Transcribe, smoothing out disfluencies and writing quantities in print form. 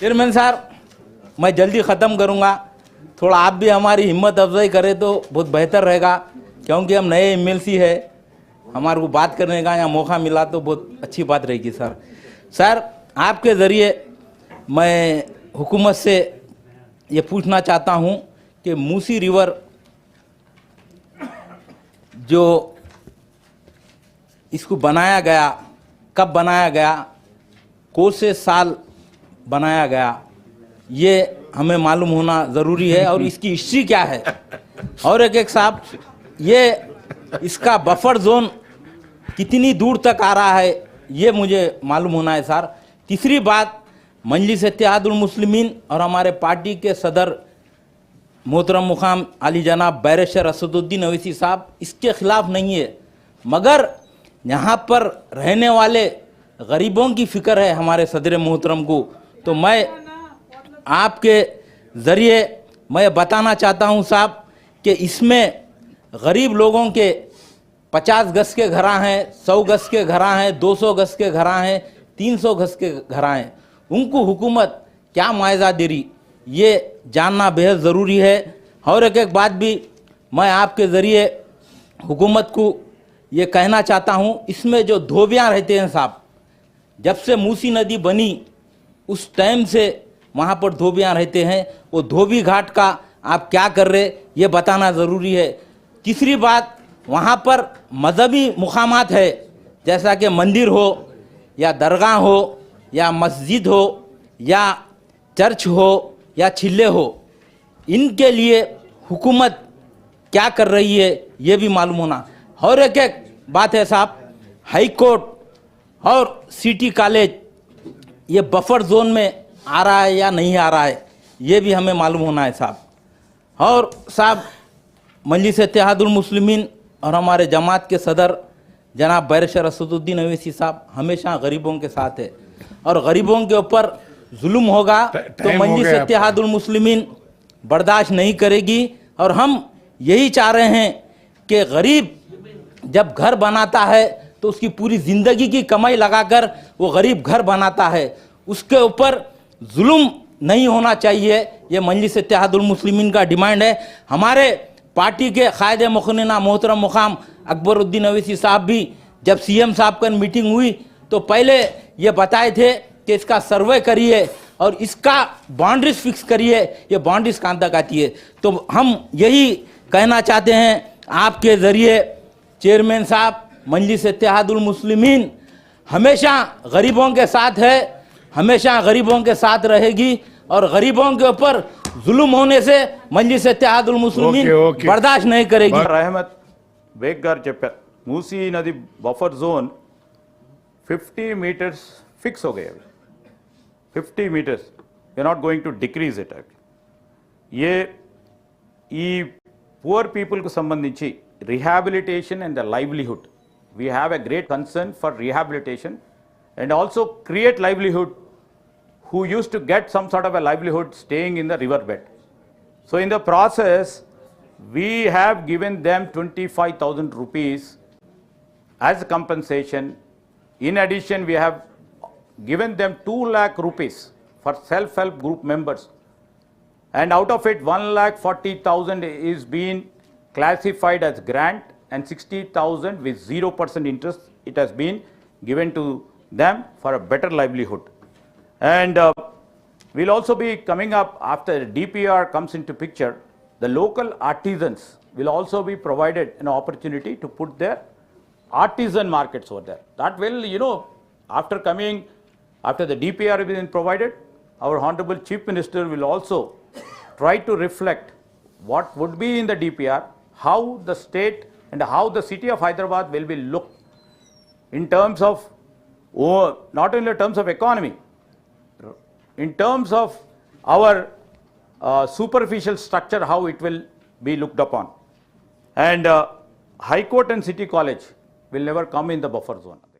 Chairman साहब, मैं जल्दी ख़त्म करूंगा। थोड़ा आप भी हमारी हिम्मत अफजाई करें तो बहुत बेहतर रहेगा, क्योंकि हम नए एमएलसी है, हमारे को बात करने का यहाँ मौका मिला तो बहुत अच्छी बात रहेगी। सर आपके ज़रिए मैं हुकूमत से ये पूछना चाहता हूँ कि मूसी रिवर जो इसको बनाया गया, कब बनाया गया, कौन से साल बनाया गया, ये हमें मालूम होना ज़रूरी है, और इसकी हिस्ट्री क्या है। और एक साहब, ये इसका बफर जोन कितनी दूर तक आ रहा है, ये मुझे मालूम होना है सर। तीसरी बात, मजलिस इत्तेहादुल मुस्लिमीन और हमारे पार्टी के सदर मोहतरम मुकाम अली जनाब बैरिस्टर असदुद्दीन अवैसी साहब इसके ख़िलाफ़ नहीं है, मगर यहाँ पर रहने वाले गरीबों की फ़िक्र है हमारे सदर मोहतरम को। तो मैं आपके ज़रिए मैं बताना चाहता हूँ साहब कि इसमें गरीब लोगों के 50 गज के घरा हैं, 100 गज के घरा हैं, 200 गज के घरा हैं, 300 गज के घरा हैं, उनको हुकूमत क्या मुआवजा दे रही, ये जानना बेहद ज़रूरी है। और एक बात भी मैं आपके ज़रिए हुकूमत को ये कहना चाहता हूँ, इसमें जो धोबियाँ रहते हैं साहब, जब से मूसी नदी बनी उस टाइम से वहाँ पर धोबियाँ रहते हैं, वो धोबी घाट का आप क्या कर रहे ये बताना ज़रूरी है। तीसरी बात, वहाँ पर मजहबी मुकामात है, जैसा कि मंदिर हो या दरगाह हो या मस्जिद हो या चर्च हो या छिल्ले हो, इनके लिए हुकूमत क्या कर रही है ये भी मालूम होना। और एक बात है साहब, हाई कोर्ट और सिटी कॉलेज ये बफर जोन में आ रहा है या नहीं आ रहा है, ये भी हमें मालूम होना है साहब। और साहब, मजलिस इत्तेहादुल मुस्लिमीन और हमारे जमात के सदर जनाब बैरिस्टर असदुद्दीन अवैसी साहब हमेशा गरीबों के साथ है, और गरीबों के ऊपर जुल्म होगा तो मजलिस इत्तेहादुल मुस्लिमीन बर्दाश्त नहीं करेगी। और हम यही चाह रहे हैं कि गरीब जब घर बनाता है तो उसकी पूरी ज़िंदगी की कमाई लगाकर वो गरीब घर बनाता है, उसके ऊपर जुल्म नहीं होना चाहिए। ये मजलिस इत्तेहादुल मुस्लिमीन का डिमांड है। हमारे पार्टी के कायदे मुखन्ना मोहतरम मुकाम अकबरुद्दीन अवैसी साहब भी जब सीएम साहब का मीटिंग हुई तो पहले ये बताए थे कि इसका सर्वे करिए और इसका बाउंड्रीज फिक्स करिए, ये बाउंड्रीज कहाँ तक आती है। तो हम यही कहना चाहते हैं आपके ज़रिए चेयरमैन साहब, मजलिस इत्तेहादुल मुस्लिमीन हमेशा गरीबों के साथ है, हमेशा गरीबों के साथ रहेगी, और गरीबों के ऊपर जुल्म होने से मजलिस इत्तेहादुल मुस्लिमीन बर्दाश्त नहीं करेगी। रहमत बेग गाరు చెప్పారు, మూసీ నది బఫర్ జోన్ 50 मीटर्स फिक्स हो गए। 50 metres we are not going to decrease it. ये ఈ పూర్ పీపుల్ కు సంబంధించి rehabilitation and the livelihood, we have a great concern for rehabilitation and also create livelihood who used to get some sort of a livelihood staying in the river bed. So in the process we have given them 25,000 rupees as compensation. In addition, we have given them 2 lakh rupees for self-help group members, and out of it 1,40,000 is being classified as grant, and 60,000 with 0% interest it has been given to them for a better livelihood. And we'll also be coming up, after DPR comes into picture, the local artisans will also be provided an opportunity to put their artisan markets over there. That will, after the DPR has been provided, our Honorable Chief Minister will also try to reflect what would be in the DPR, how the state and how the city of Hyderabad will be looked in terms of, not only in terms of economy, in terms of our superficial structure, how it will be looked upon. And High Court and City College will never come in the buffer zone.